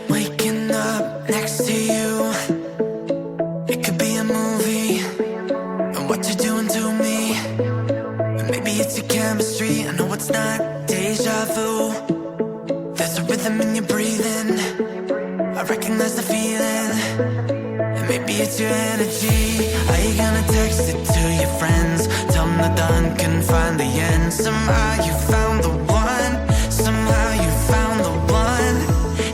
Waking up next to you, it could be a movie, and what you're doing to me, and maybe it's your chemistry. I know it's not deja vu. There's a rhythm in your breathing, I recognize the feeling, and maybe it's your energy. Are you gonna text it to your friends? Tell them the dawn can find the end. Somehow you found the one, somehow you found the one.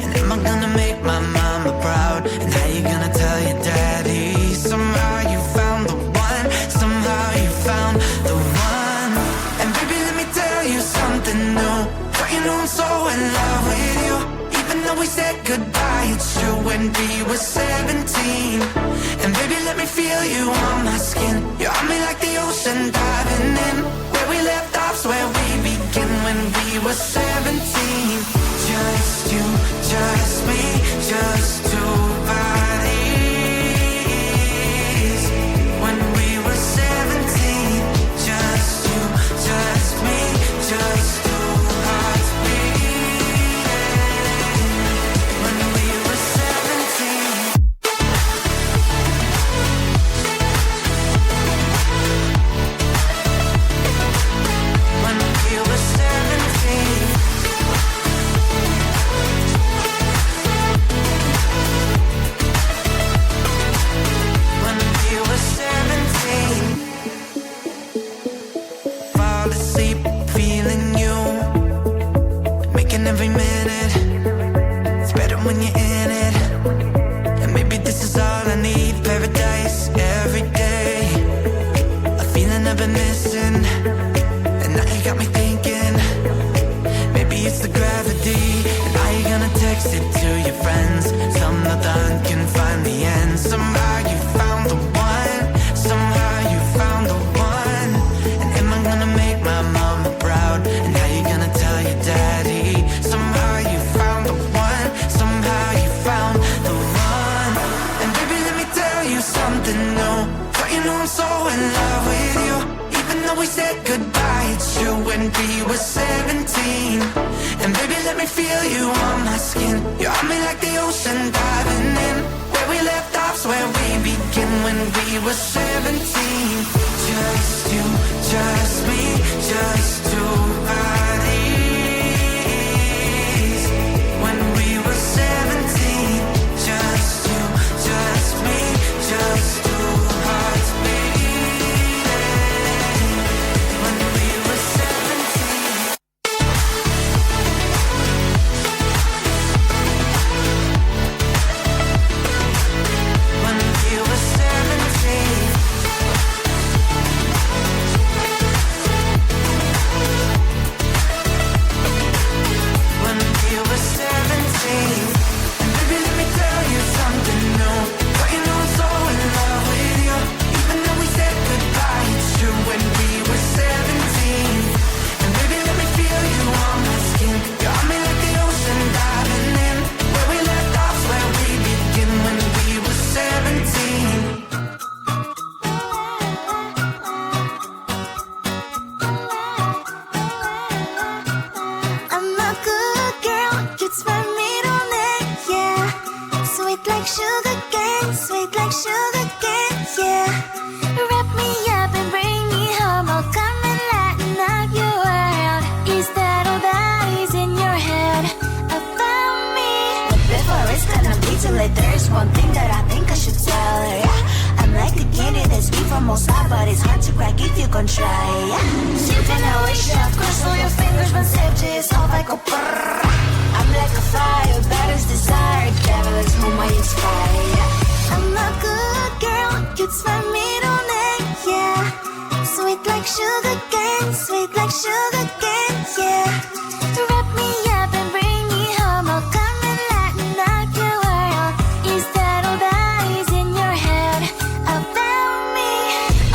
And am I gonna make my mama proud? And how you gonna tell your daddy? Somehow you found the one, somehow you found the one. And baby, let me tell you something new. Don't you know I'm so in love with you? Even though we said goodbye, it's true when we were 17. And baby, let me feel you on my skin. You're on me like the ocean, diving in. Where we left off's where we begin, when we were 17. Just you, just me, just two bodies. When we were 17. Just you, just me, just two hearts beating. When we were 17. When we were 17. When we were 17. Fall asleep feeling you, making every minute. It's better when you're in it. And maybe this is all I need. Paradise every day, a feeling I've been missing. And now you got me thinking, maybe it's the gravity. And are you gonna text it to your friends? Some that can find the end. Somehow you found the one, somehow you found the one. And am I gonna make my mama proud? And how you gonna tell your daddy? Somehow you found the one, somehow you found the one. And baby, let me tell you something new. Don't you know I'm so in love with you? Even though we said goodbye, it's true when we were 17. And baby, let me feel you on my skin. You're on me like the ocean, diving in. Where we left off's where we begin, when we were 17. Just you, just me, just two bodies. When we were 17. Just you, just me, just two hearts beating. When we were 17. When we were 17. When we were 17. And baby, let me tell you something new. Don't you know I'm so in love with you? Even though we said goodbye, it's true when we were 17. And baby, let me feel you on my skin. You're on me like the ocean, diving in. Where we left off's where we begin, when we were 17. I'm a good girl, it's my middle name, yeah. Sweet like sugar cane, sweet like sugar cane, yeah. Wrap me up and bring me home, I'll come and lighten up your world. Is that all that is in your head about me? But before it's gonna be too late, there's one thing that I think I should tell her, yeah. I'm like a candy that's sweet from most high, but it's hard to crack if you can try, yeah. Sipping away, chef, cross all your fingers, when safety is off, I go brrrr. I'm like a fire, that is desire, devil is whom I inspire, yeah. I'm a good girl, it's my middle name, yeah. Sweet like sugar cane, sweet like sugar cane, yeah. Wrap me up and bring me home, I'll come and lighten up your world. Is that all that is in your head about me?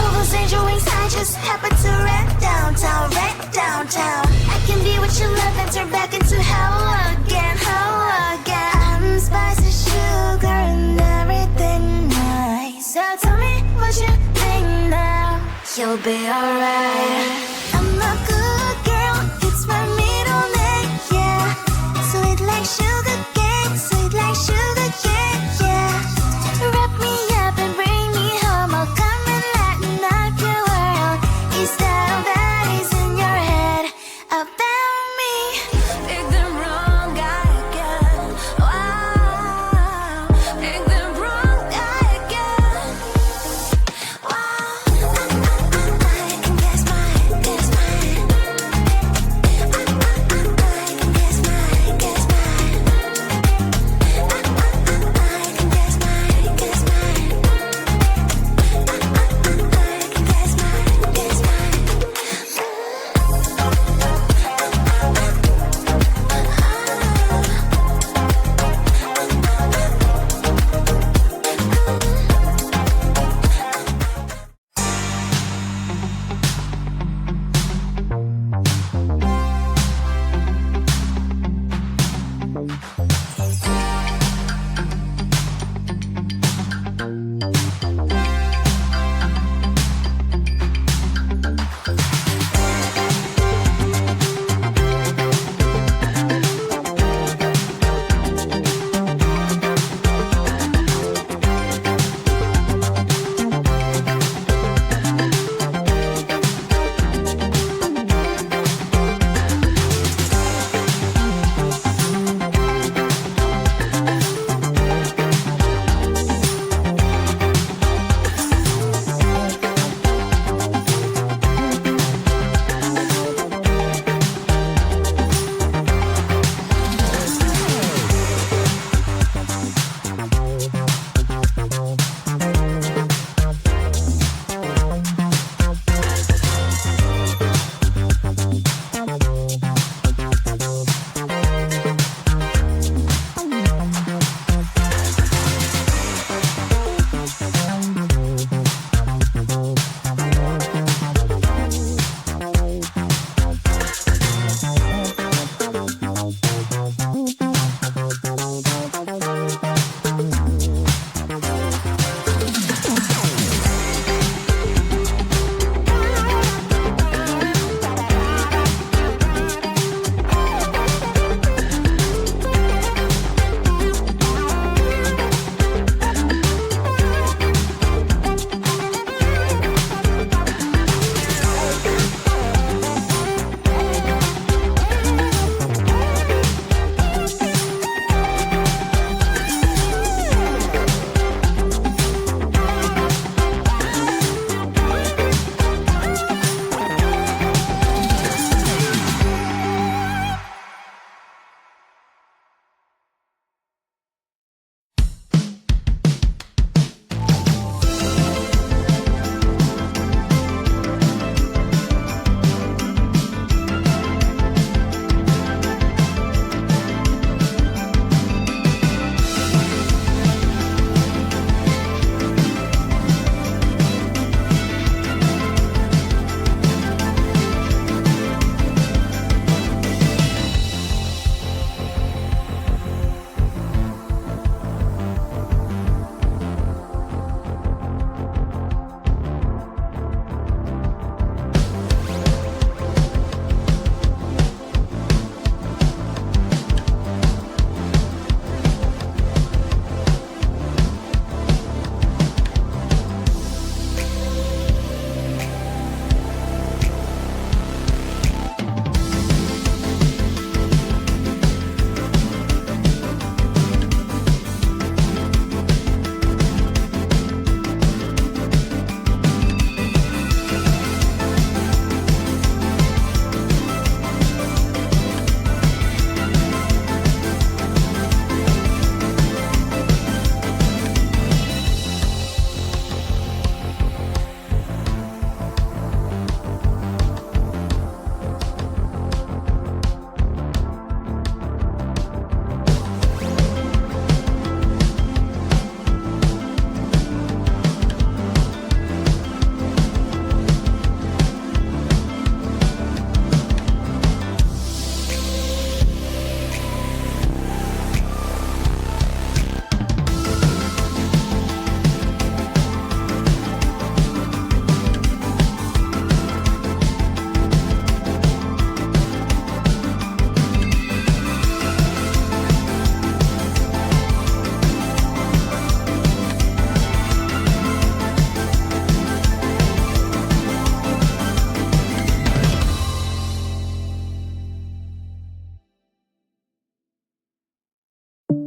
Oh, those angel wings, I just happen to rent downtown, rent downtown. I can be what you love and turn back into hell again, hell again. I'm spicy sugar and everything nice. So tell me what you think now. You'll be alright. I'm a good girl, it's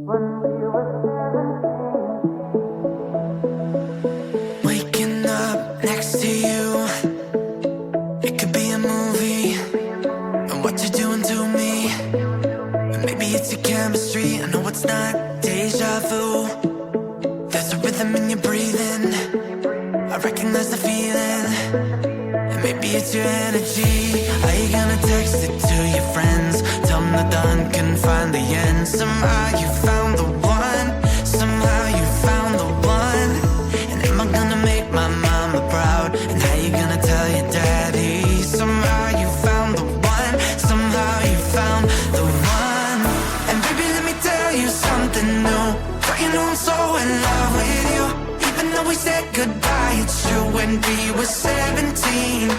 Waking up next to you, it could be a movie, and what you're doing to me. And maybe it's your chemistry, I know it's not deja vu. There's a rhythm in your breathing, I recognize the feeling. And maybe it's your energy. Are you gonna text it to your friends? Tell them the dawn can find the end. Somehow you found the one, somehow you found the one. And am I gonna make my mama proud? And how you gonna tell your daddy? Somehow you found the one, somehow you found the one. And baby, let me tell you something new. Don't you know I'm so in love with you? Even though we said goodbye, it's true when we were 17.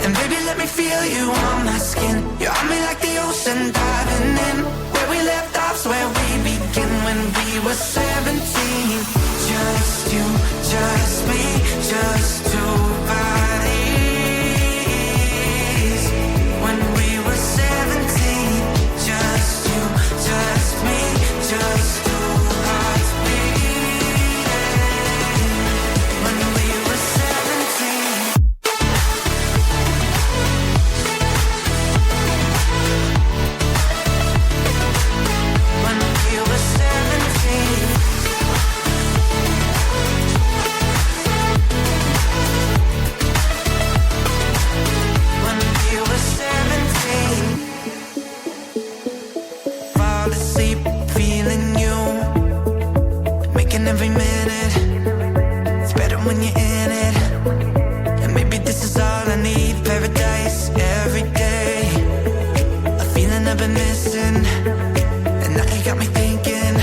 And baby, let me feel you on my skin. You're on me like the ocean diving in. Where we left off's where we begin when we were 17. Just you, just me, just two bodies. When we were 17. Just you, just me, just two hearts beating. When we were 17. When we were 17. When we were 17. Fall asleep feeling you, making every minute. It's better when you're in it. And maybe this is all I need. Paradise every day. A feeling I've been missing. And now you got me thinking.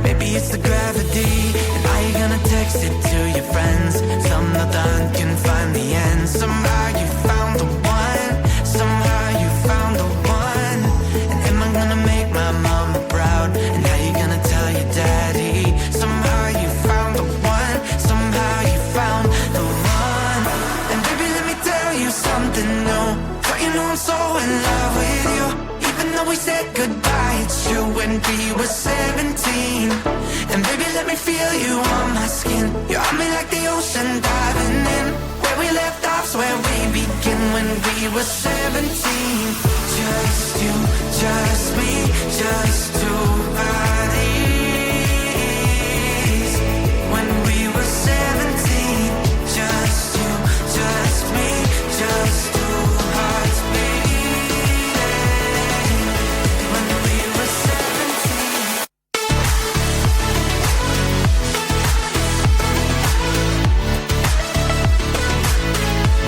Maybe it's the gravity. And are you gonna text it to your friends? Some no done can find the end. Somehow you found the one, somehow you found the one. And am I gonna make my mama proud? And how you gonna tell your daddy? Somehow you found the one, somehow you found the one. And baby, let me tell you something new. Don't you know I'm so in love with you? Even though we said goodbye, it's true when we were 17. And baby, let me feel you on my skin. You're on me like the ocean diving in. Where we left off's where we begin when we were 17. Just you, just me, just two bodies. When we were 17. Just you, just me, just two hearts beating. When we were 17.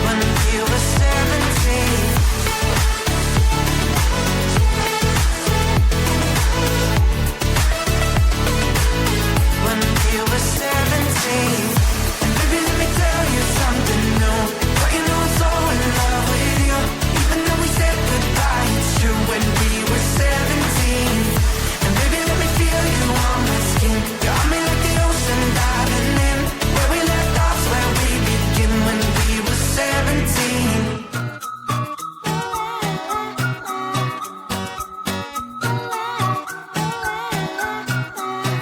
When we were 17. When we were 17. And baby, let me tell you something new. Don't you know I'm so in love with you? Even though we said goodbye, it's true when we were 17. And baby, let me feel you on my skin. You're on me like the ocean diving in. Where we left off's where we begin when we were 17.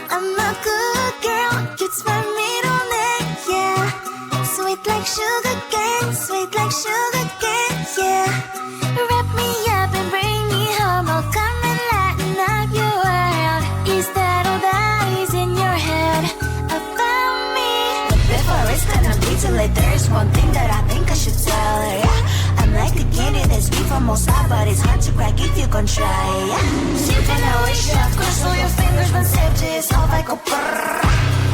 I'm a good girl, you'd spend me on it, yeah. Sweet like sugar cane, sweet like sugar cane, yeah. Wrap me up and bring me home, I'll come and lighten up your world. Is that all that is in your head about me? But before it's gonna be too late, there's one thing that I think I should tell her, yeah. I'm like the candy that's sweet from most high, but it's hard to crack if you can try, yeah. You can always shove, cross all your fingers, but safety is off, I go brrrr.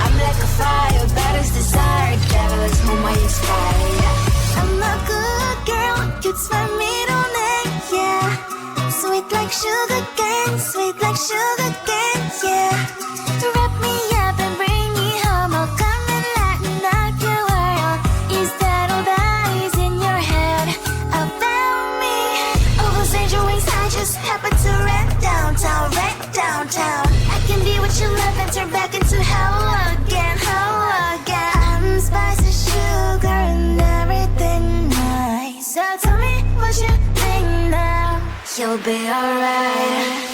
I'm like a fire, that is desire, devil is whom I inspire, yeah. I'm a good girl, you'd spend me on it, yeah. Sweet like sugar cane, sweet like sugar cane, yeah. Wrap me up and bring me home, I'll come and lighten up your world. Is that all that is in your head about me? Oh, those angel wings, I just happen to rent downtown, I can be what you love and turn back into hell again, I'm spicy sugar and everything nice. So tell me what you think now. You'll be alright.